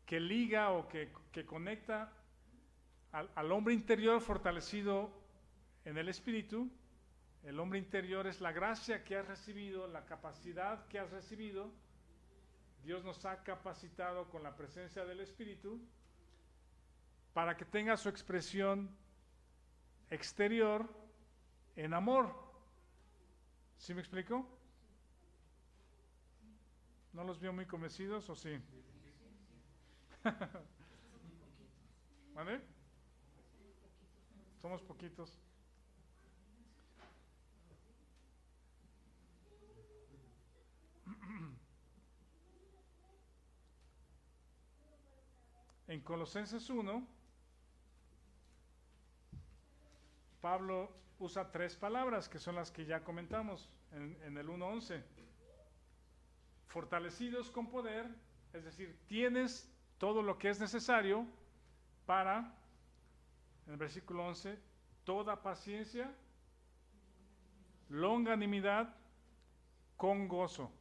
que liga o que conecta al hombre interior fortalecido en el Espíritu. El hombre interior es la gracia que has recibido, la capacidad que has recibido. Dios nos ha capacitado con la presencia del Espíritu para que tenga su expresión exterior en amor. ¿Sí me explico? ¿No los veo muy convencidos o sí? ¿Vale? Somos poquitos. En Colosenses 1, Pablo usa 3 palabras que son las que ya comentamos en el 1:11. Fortalecidos con poder, es decir, tienes todo lo que es necesario para, en el versículo 11, toda paciencia, longanimidad, con gozo.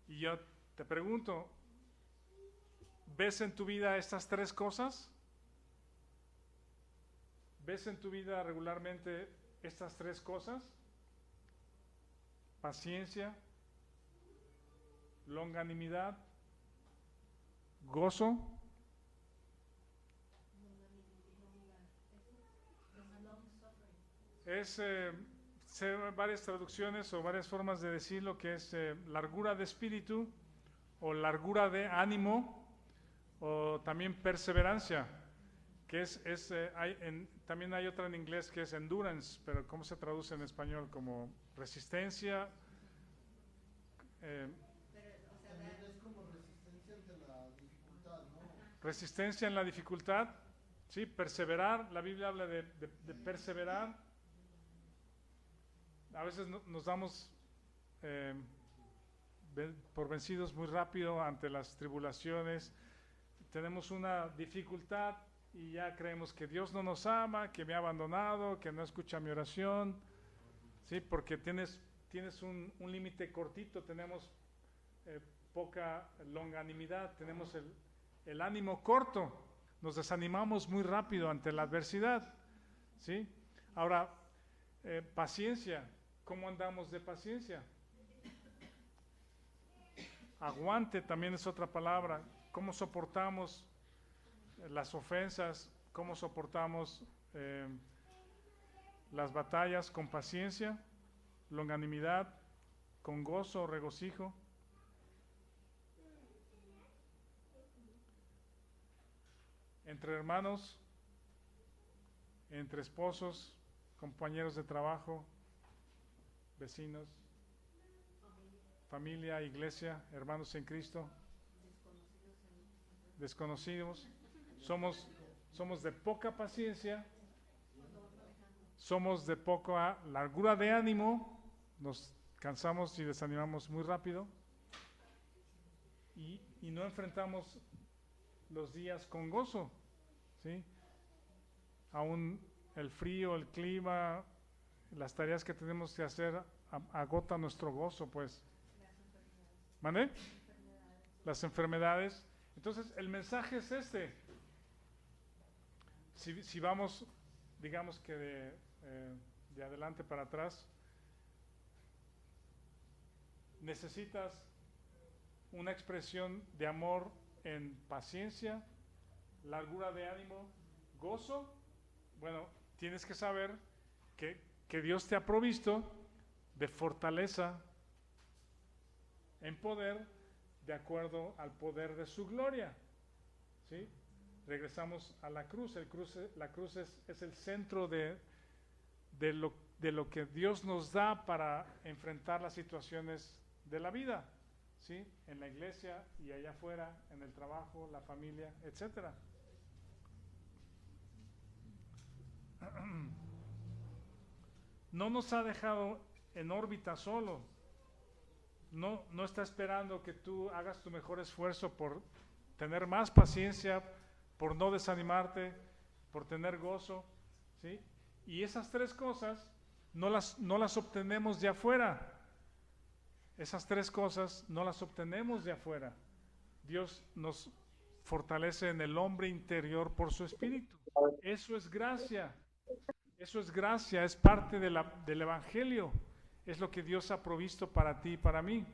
Y yo te pregunto, ¿ves en tu vida estas 3 cosas? ¿Ves en tu vida regularmente estas 3 cosas? Paciencia, longanimidad, gozo. Sé varias traducciones o varias formas de decir lo que es largura de espíritu o largura de ánimo o también perseverancia, que también hay otra en inglés que es endurance, pero ¿cómo se traduce en español? Como resistencia. También es como resistencia ante la dificultad, ¿no? Resistencia en la dificultad, ¿sí? Perseverar, la Biblia habla de perseverar. A veces nos damos por vencidos muy rápido ante las tribulaciones. Tenemos una dificultad y ya creemos que Dios no nos ama, que me ha abandonado, que no escucha mi oración, ¿sí? Porque tienes un límite cortito, tenemos poca longanimidad, tenemos el ánimo corto, nos desanimamos muy rápido ante la adversidad, ¿sí? Ahora, paciencia, ¿cómo andamos de paciencia? Aguante también es otra palabra. ¿Cómo soportamos las ofensas? ¿Cómo soportamos las batallas con paciencia, longanimidad, con gozo, regocijo? Entre hermanos, entre esposos, compañeros de trabajo, vecinos, familia, iglesia, hermanos en Cristo, desconocidos. Somos de poca paciencia, somos de poca largura de ánimo, nos cansamos y desanimamos muy rápido y no enfrentamos los días con gozo, ¿sí? Aún el frío, el clima, las tareas que tenemos que hacer agotan nuestro gozo, pues. ¿Mande? Las enfermedades. Entonces, el mensaje es este. si vamos, digamos que de adelante para atrás, necesitas una expresión de amor en paciencia, largura de ánimo, gozo. Bueno, tienes que saber que Dios te ha provisto de fortaleza en poder de acuerdo al poder de su gloria. ¿Sí? Regresamos a la cruz. La cruz es el centro de lo que Dios nos da para enfrentar las situaciones de la vida, ¿sí? En la iglesia y allá afuera, en el trabajo, la familia, etcétera. No nos ha dejado en órbita solo. No está esperando que tú hagas tu mejor esfuerzo por tener más paciencia, por no desanimarte, por tener gozo, ¿sí? Y esas tres cosas no las obtenemos de afuera. Esas tres cosas no las obtenemos de afuera. Dios nos fortalece en el hombre interior por su espíritu. Eso es gracia. Eso es gracia, es parte del Evangelio. Es lo que Dios ha provisto para ti y para mí.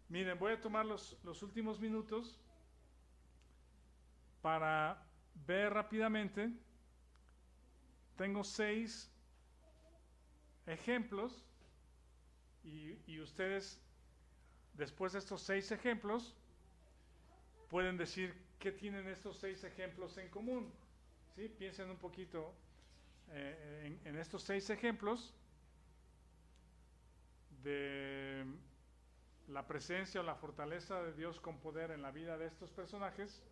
Miren, voy a tomar los últimos minutos para ver rápidamente. Tengo 6 ejemplos y ustedes, después de estos 6 ejemplos, pueden decir qué tienen estos 6 ejemplos en común. ¿Sí? Piensen un poquito en estos 6 ejemplos de la presencia o la fortaleza de Dios con poder en la vida de estos personajes,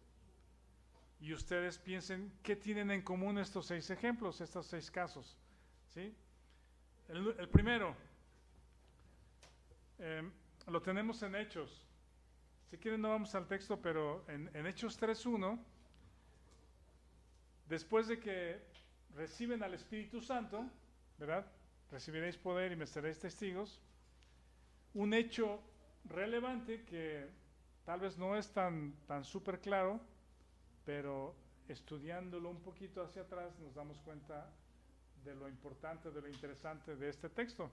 y ustedes piensen qué tienen en común estos 6 ejemplos, estos 6 casos. ¿Sí? El primero lo tenemos en Hechos. Si quieren no vamos al texto, pero en Hechos 3:1, después de que reciben al Espíritu Santo, ¿verdad? Recibiréis poder y me seréis testigos. Un hecho relevante que tal vez no es tan súper claro, pero estudiándolo un poquito hacia atrás nos damos cuenta de lo importante, de lo interesante de este texto.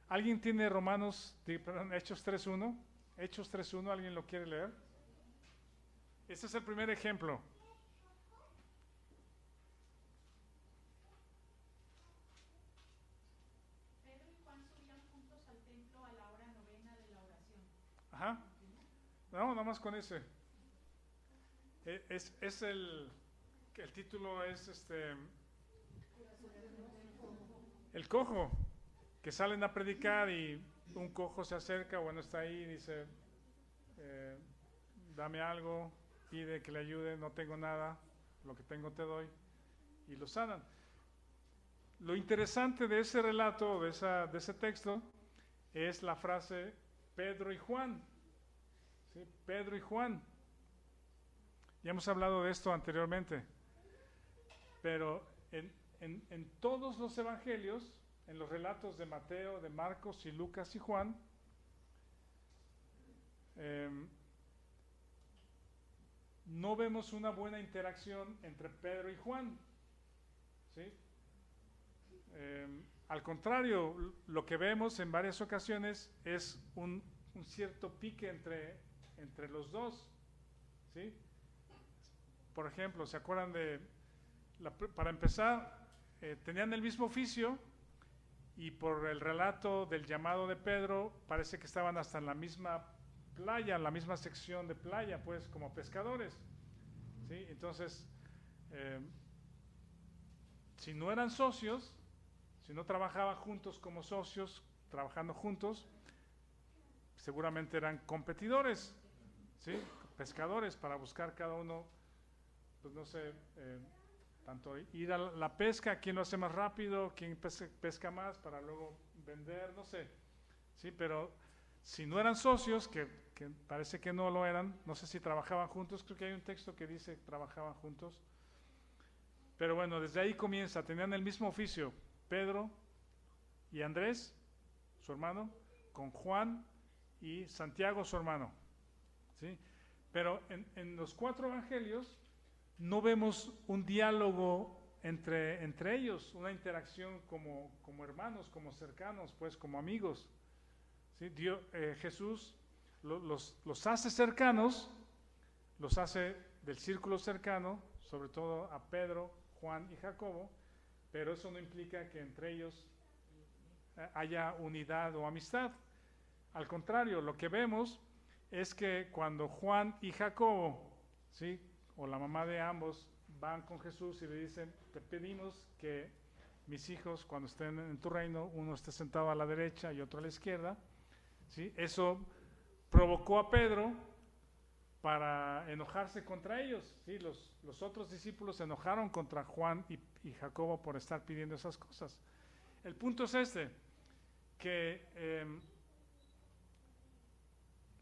¿Alguien tiene Hechos 3:1? Hechos 3:1, ¿alguien lo quiere leer? Este es el primer ejemplo. Pedro y Juan subían juntos al templo a la hora novena de la oración. Ajá. No, nada más con ese. Es el título es el cojo, que salen a predicar y un cojo se acerca, bueno, está ahí y dice, dame algo, pide que le ayude, no tengo nada, lo que tengo te doy, y lo sanan. Lo interesante de ese relato, de ese texto, es la frase Pedro y Juan. ¿Sí? Pedro y Juan. Ya hemos hablado de esto anteriormente, pero en todos los evangelios, en los relatos de Mateo, de Marcos y Lucas y Juan, no vemos una buena interacción entre Pedro y Juan. ¿Sí? Al contrario, lo que vemos en varias ocasiones es un cierto pique entre los dos. ¿Sí? Por ejemplo, ¿se acuerdan para empezar, tenían el mismo oficio y por el relato del llamado de Pedro parece que estaban hasta en la misma playa, en la misma sección de playa, pues como pescadores. ¿Sí? Entonces, si no eran socios, si no trabajaban juntos como socios, trabajando juntos, seguramente eran competidores, ¿sí? Pescadores, para buscar cada uno, pues no sé, tanto ir a la pesca, quién lo hace más rápido, quién pesca más para luego vender, no sé. Sí, pero si no eran socios, que parece que no lo eran, no sé si trabajaban juntos, creo que hay un texto que dice que trabajaban juntos. Pero bueno, desde ahí comienza, tenían el mismo oficio, Pedro y Andrés, su hermano, con Juan y Santiago, su hermano. ¿Sí? Pero en los 4 evangelios no vemos un diálogo entre ellos, una interacción como hermanos, como cercanos, pues como amigos. ¿Sí? Jesús los hace cercanos, los hace del círculo cercano, sobre todo a Pedro, Juan y Jacobo, pero eso no implica que entre ellos haya unidad o amistad. Al contrario, lo que vemos es que cuando Juan y Jacobo, ¿sí?, o la mamá de ambos, van con Jesús y le dicen, te pedimos que mis hijos cuando estén en tu reino, uno esté sentado a la derecha y otro a la izquierda, ¿sí? Eso provocó a Pedro para enojarse contra ellos, ¿sí? Los otros discípulos se enojaron contra Juan y Jacobo por estar pidiendo esas cosas. El punto es que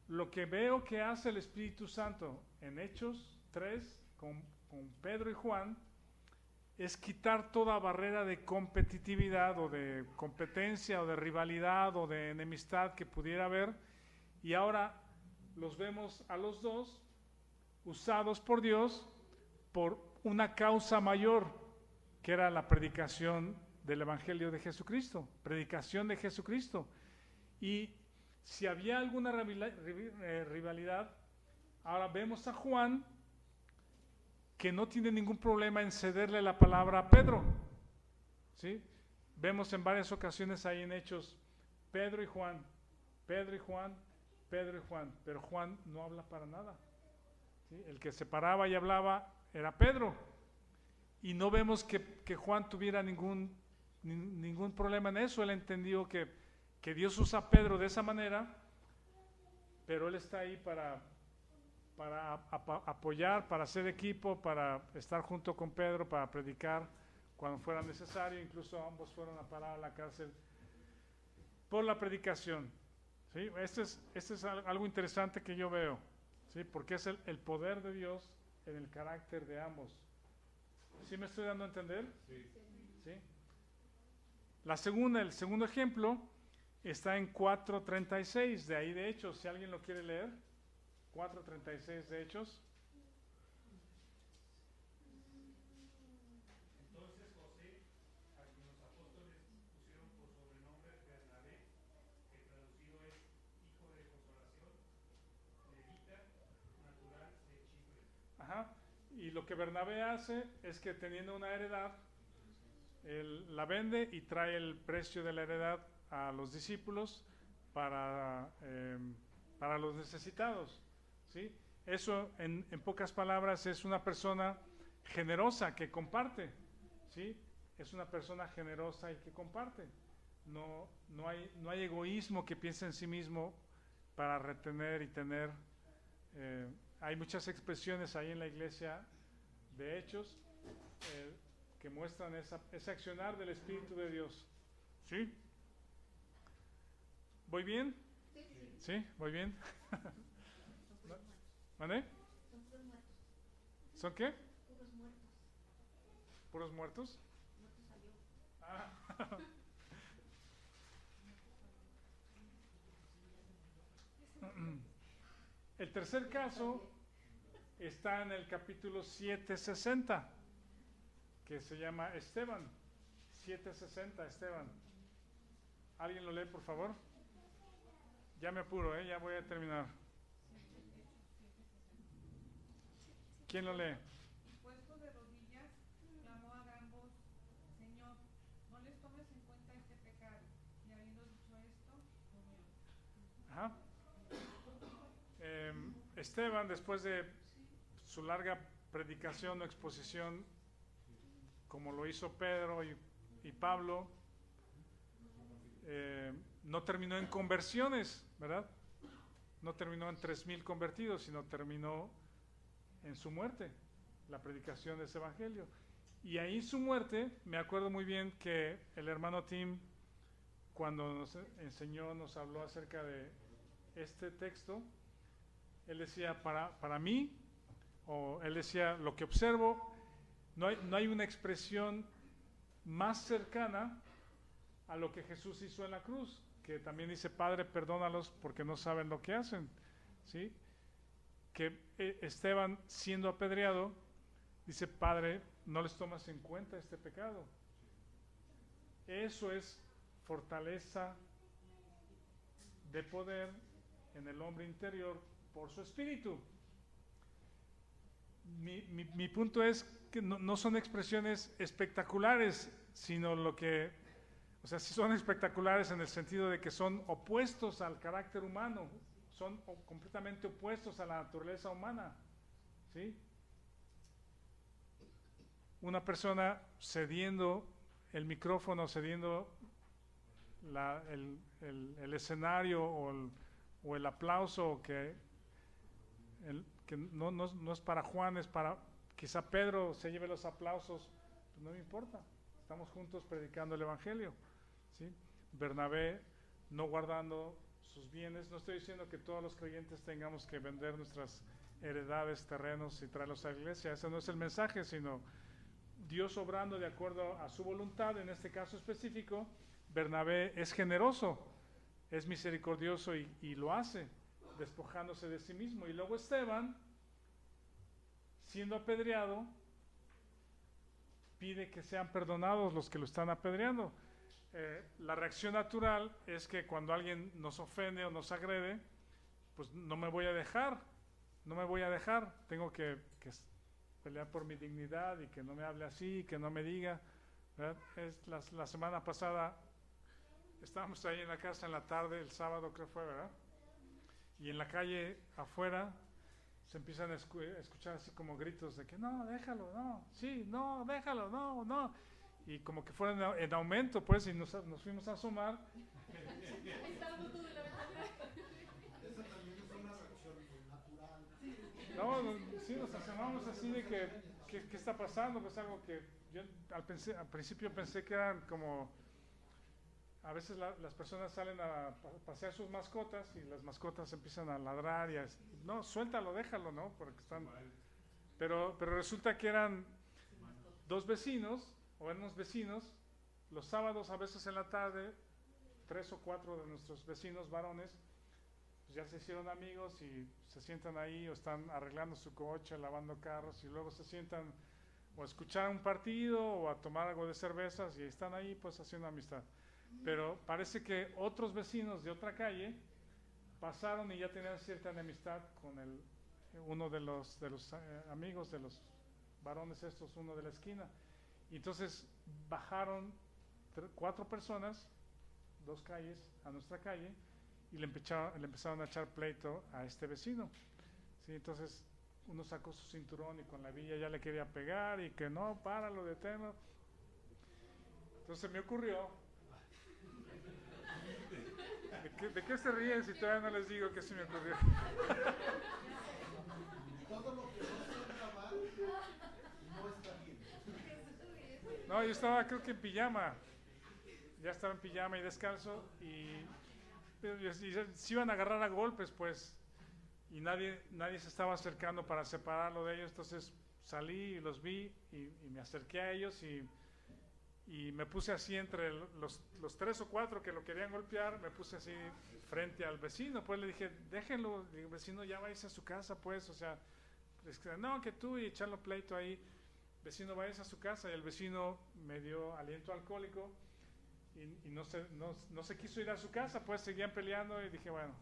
lo que veo que hace el Espíritu Santo en Hechos 3 con Pedro y Juan es quitar toda barrera de competitividad o de competencia o de rivalidad o de enemistad que pudiera haber, y ahora los vemos a los dos usados por Dios por una causa mayor, que era la predicación del Evangelio de Jesucristo, predicación de Jesucristo. Y si había alguna rivalidad, ahora vemos a Juan que no tiene ningún problema en cederle la palabra a Pedro, ¿sí? Vemos en varias ocasiones ahí en Hechos, Pedro y Juan, Pedro y Juan, Pedro y Juan, pero Juan no habla para nada, ¿sí? El que se paraba y hablaba era Pedro, y no vemos que Juan tuviera ningún problema en eso. Él entendió que Dios usa a Pedro de esa manera, pero él está ahí para apoyar, para hacer equipo, para estar junto con Pedro, para predicar cuando fuera necesario. Incluso ambos fueron a parar a la cárcel por la predicación, ¿sí? Este es algo interesante que yo veo, ¿sí? Porque es el poder de Dios en el carácter de ambos. ¿Sí me estoy dando a entender? Sí. ¿Sí? El segundo ejemplo está en 4:36 de ahí de Hechos, si alguien lo quiere leer. 4:36 de Hechos. Entonces José, a quien los apóstoles pusieron por sobrenombre Bernabé, que traducido es hijo de consolación, levita, natural de Chipre. Ajá. Y lo que Bernabé hace es que teniendo una heredad, él la vende y trae el precio de la heredad a los discípulos para los necesitados, ¿sí? Eso, en pocas palabras, es una persona generosa que comparte, ¿sí? Es una persona generosa y que comparte. No hay egoísmo que piense en sí mismo para retener y tener. Hay muchas expresiones ahí en la iglesia de Hechos que muestran ese accionar del Espíritu de Dios. ¿Sí? ¿Voy bien? ¿Sí? ¿Voy bien? ¿Vale? Son puros muertos. ¿Son qué? Puros muertos. ¿Puros muertos? Muertos salió. Ah. El tercer caso está en el capítulo 7:60, que se llama Esteban. 7:60, Esteban. ¿Alguien lo lee, por favor? Ya me apuro, ya voy a terminar. ¿Quién lo lee? Puesto de rodillas, clamó a gran voz: Señor, no les tomes en cuenta este pecado. Y habiendo dicho esto, comió. Ajá. Esteban, después de su larga predicación o exposición, como lo hizo Pedro y Pablo, no terminó en conversiones, ¿verdad? No terminó en 3,000 convertidos, sino terminó en su muerte, la predicación de ese evangelio. Y ahí su muerte, me acuerdo muy bien que el hermano Tim, cuando nos enseñó, nos habló acerca de este texto. Él decía, para mí, o él decía, lo que observo, no hay una expresión más cercana a lo que Jesús hizo en la cruz, que también dice, Padre, perdónalos porque no saben lo que hacen, ¿sí? Que Esteban, siendo apedreado, dice, Padre, no les tomas en cuenta este pecado. Eso es fortaleza de poder en el hombre interior por su espíritu. Mi punto es que no son expresiones espectaculares, sino o sea, sí son espectaculares en el sentido de que son opuestos al carácter humano, son completamente opuestos a la naturaleza humana, ¿sí? Una persona cediendo el micrófono, cediendo el escenario o el aplauso que no es para Juan, es para, quizá Pedro se lleve los aplausos, pues no me importa, estamos juntos predicando el Evangelio, ¿sí? Bernabé no guardando sus bienes. No estoy diciendo que todos los creyentes tengamos que vender nuestras heredades, terrenos y traerlos a la iglesia, ese no es el mensaje, sino Dios obrando de acuerdo a su voluntad. En este caso específico, Bernabé es generoso, es misericordioso y lo hace, despojándose de sí mismo. Y luego Esteban, siendo apedreado, pide que sean perdonados los que lo están apedreando. La reacción natural es que cuando alguien nos ofende o nos agrede, pues no me voy a dejar, tengo que pelear por mi dignidad y que no me hable así, que no me diga, ¿verdad? La semana pasada estábamos ahí en la casa en la tarde, el sábado creo fue, ¿verdad? Y en la calle afuera se empiezan a escuchar así como gritos de que no, déjalo, no, sí, no, déjalo, no, no. Y como que fueron en aumento, pues, y nos fuimos a asomar. Esa también es una reacción natural. No, sí, nos asomamos así de que, ¿qué está pasando? Pues algo que yo al principio pensé que eran como, a veces las personas salen a pasear sus mascotas y las mascotas empiezan a ladrar y no, suéltalo, déjalo, ¿no? Porque están, pero resulta que eran dos vecinos, o unos vecinos, los sábados a veces en la tarde, 3 o 4 de nuestros vecinos varones, pues ya se hicieron amigos y se sientan ahí o están arreglando su coche, lavando carros y luego se sientan o a escuchar un partido o a tomar algo de cervezas y están ahí pues haciendo amistad. Pero parece que otros vecinos de otra calle pasaron y ya tenían cierta enemistad con uno de los amigos de los varones estos, uno de la esquina. Y entonces bajaron 4 personas, 2 calles, a nuestra calle, y le empezaron a echar pleito a este vecino. ¿Sí? Entonces uno sacó su cinturón y con la villa ya le quería pegar y que no, páralo, deténlo. Entonces me ocurrió, ¿de qué se ríen si todavía no les digo que se me ocurrió? Todo lo que no suena mal no está bien. No, yo estaba creo que en pijama, ya estaba en pijama y descalzo y se iban a agarrar a golpes pues, y nadie se estaba acercando para separarlo de ellos. Entonces salí y los vi y me acerqué a ellos y me puse así entre los 3 o 4 que lo querían golpear, me puse así frente al vecino, pues le dije, déjenlo, digo, vecino, ya váyase a su casa pues, o sea, no, que tú, y echarlo pleito ahí, vecino, váyase a su casa. Y el vecino me dio aliento alcohólico y no se quiso ir a su casa, pues seguían peleando y dije, bueno,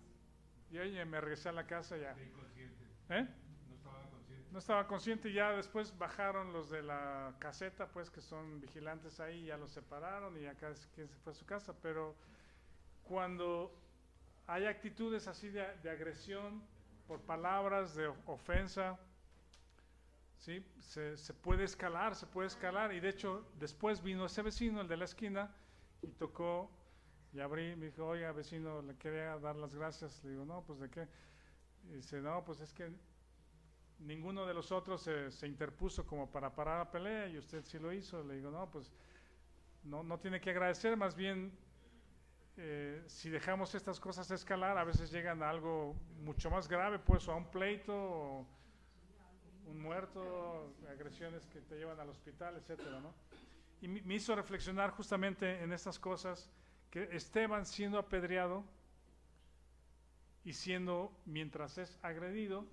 y ahí me regresé a la casa ya. ¿Eh? No estaba consciente y ya después bajaron los de la caseta, pues que son vigilantes ahí, ya los separaron y acá es quien se fue a su casa. Pero cuando hay actitudes así de agresión por palabras, de ofensa, ¿sí? Se puede escalar, y de hecho después vino ese vecino, el de la esquina, y tocó, y abrí, me dijo, oiga vecino, le quería dar las gracias. Le digo, no, pues ¿de qué? Y dice, no, pues es que ninguno de los otros se interpuso como para parar la pelea y usted sí lo hizo. Le digo, no, pues no tiene que agradecer, más bien si dejamos estas cosas escalar, a veces llegan a algo mucho más grave, pues, o a un pleito, o un muerto, agresiones que te llevan al hospital, etcétera, ¿no? Y me hizo reflexionar justamente en estas cosas, que Esteban siendo apedreado y mientras es agredido,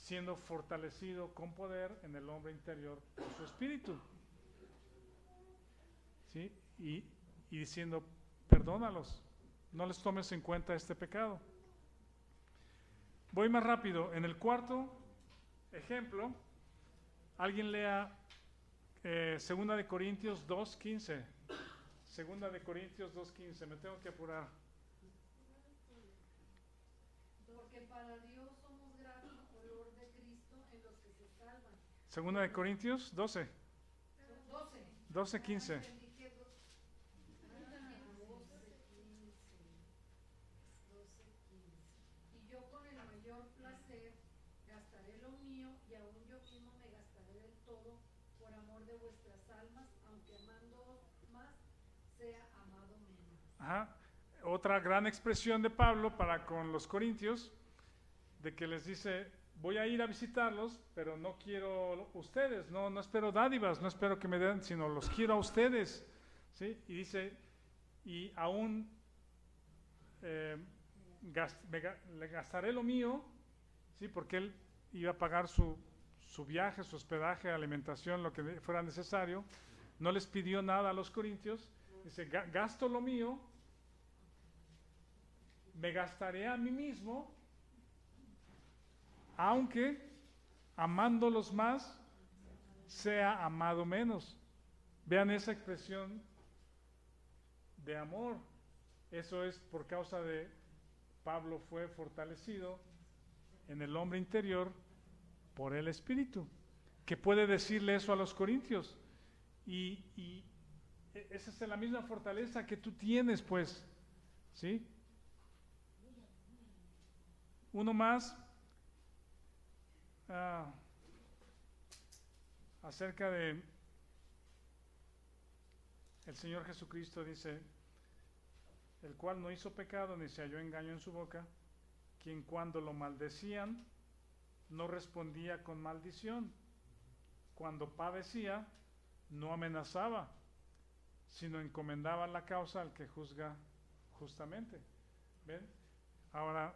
siendo fortalecido con poder en el hombre interior por su espíritu. ¿Sí? Y diciendo, perdónalos, no les tomes en cuenta este pecado. Voy más rápido. En el cuarto ejemplo, alguien lea 2 de Corintios 2:15. 2 de Corintios 2:15. Me tengo que apurar. Porque para Dios somos gratos por el olor de Cristo en los que se salvan. 2 de Corintios 12. 12:15. Entendí que 12:15. Y yo con el mayor placer gastaré lo mío y aún yo mismo me gastaré del todo por amor de vuestras almas, aunque amándoos más sea amado menos. Ajá. Otra gran expresión de Pablo para con los corintios, de que les dice, voy a ir a visitarlos, pero no quiero ustedes, no espero dádivas, no espero que me den, sino los quiero a ustedes. ¿Sí? Y dice, y aún le gastaré lo mío, ¿sí? Porque él iba a pagar su viaje, su hospedaje, alimentación, lo que fuera necesario. No les pidió nada a los corintios. Dice, gasto lo mío, me gastaré a mí mismo, aunque amándolos más, sea amado menos. Vean esa expresión de amor. Eso es por causa de Pablo fue fortalecido en el hombre interior por el Espíritu, que puede decirle eso a los corintios. Y esa es la misma fortaleza que tú tienes, pues, ¿sí? Uno más, acerca de el Señor Jesucristo, dice, el cual no hizo pecado ni se halló engaño en su boca, quien cuando lo maldecían no respondía con maldición, cuando padecía no amenazaba, sino encomendaba la causa al que juzga justamente. ¿Ven? Ahora,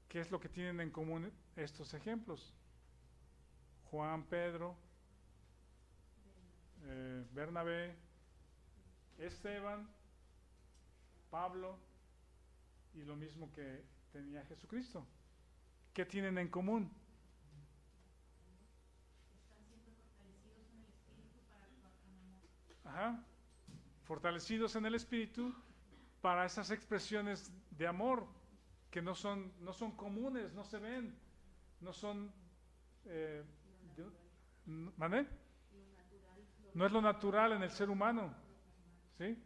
¿qué es lo que tienen en común estos ejemplos? Juan, Pedro, Bernabé, Esteban, Pablo, y lo mismo que tenía Jesucristo. ¿Qué tienen en común? Están siendo fortalecidos en el espíritu para actuar con amor. Ajá. Fortalecidos en el espíritu para esas expresiones de amor que no son comunes, no se ven, no son ¿mané? No es lo natural en el ser humano, ¿sí?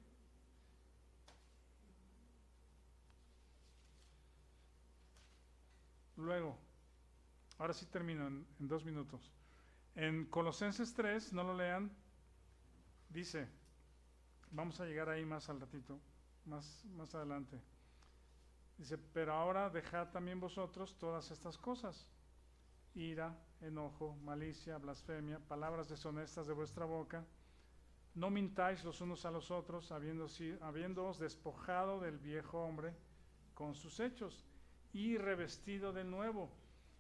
Luego, ahora sí termino en 2 minutos. En Colosenses 3, no lo lean, dice, vamos a llegar ahí más al ratito, más adelante. Dice, pero ahora dejad también vosotros todas estas cosas: ira, enojo, malicia, blasfemia, palabras deshonestas de vuestra boca. No mintáis los unos a los otros, habiéndoos despojado del viejo hombre con sus hechos, y revestido del nuevo,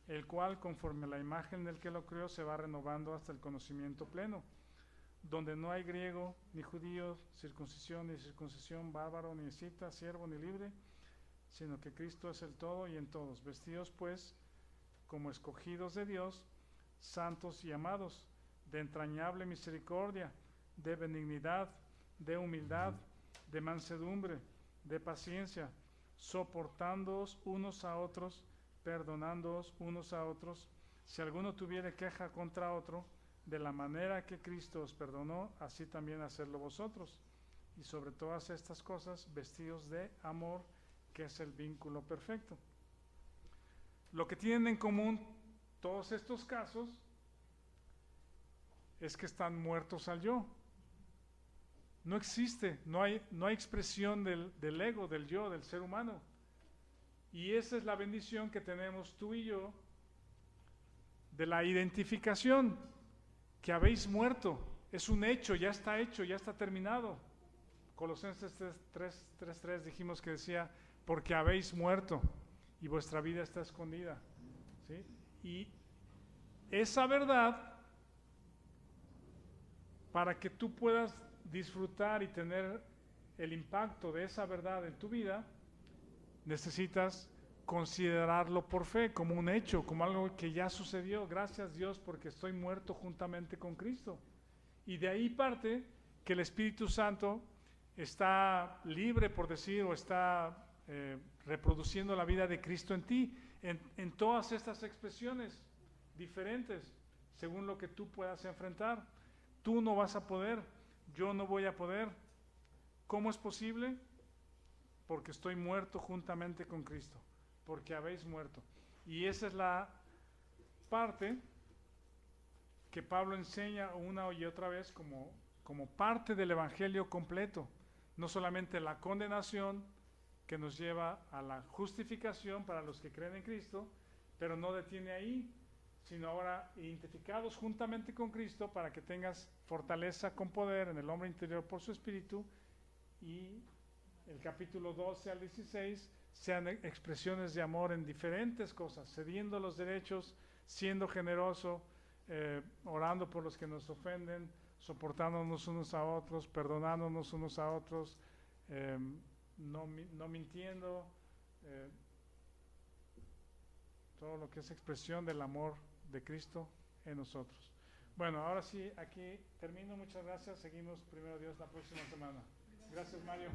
el cual conforme a la imagen del que lo creó se va renovando hasta el conocimiento pleno, donde no hay griego ni judío, circuncisión ni circuncisión, bárbaro ni escita, siervo ni libre, sino que Cristo es el todo y en todos. Vestidos pues como escogidos de Dios, santos y amados, de entrañable misericordia, de benignidad, de humildad, de mansedumbre, de paciencia, soportándoos unos a otros, perdonándoos unos a otros, si alguno tuviere queja contra otro, de la manera que Cristo os perdonó, así también hacedlo vosotros. Y sobre todas estas cosas, vestidos de amor, que es el vínculo perfecto. Lo que tienen en común todos estos casos es que están muertos al yo. No existe, no hay expresión del ego, del yo, del ser humano. Y esa es la bendición que tenemos tú y yo de la identificación, que habéis muerto. Es un hecho, ya está terminado. Colosenses 3:3 dijimos que decía, porque habéis muerto y vuestra vida está escondida, ¿sí? esa verdad, para que tú puedas disfrutar y tener el impacto de esa verdad en tu vida, necesitas considerarlo por fe, como un hecho, como algo que ya sucedió. Gracias Dios porque estoy muerto juntamente con Cristo. Y de ahí parte que el Espíritu Santo está libre, por decir, o está reproduciendo la vida de Cristo en ti, en todas estas expresiones diferentes, según lo que tú puedas enfrentar. Tú no vas a poder, yo no voy a poder. ¿Cómo es posible? Porque estoy muerto juntamente con Cristo, porque habéis muerto. Y esa es la parte que Pablo enseña una y otra vez como parte del Evangelio completo. No solamente la condenación que nos lleva a la justificación para los que creen en Cristo, pero no detiene ahí, sino ahora identificados juntamente con Cristo para que tengas fortaleza con poder en el hombre interior por su Espíritu. Y el capítulo 12 al 16 sean expresiones de amor en diferentes cosas, cediendo los derechos, siendo generoso, orando por los que nos ofenden, soportándonos unos a otros, perdonándonos unos a otros, no mintiendo, todo lo que es expresión del amor de Cristo en nosotros. Bueno, ahora sí, aquí termino. Muchas gracias. Seguimos, primero Dios, la próxima semana. Gracias, Mario.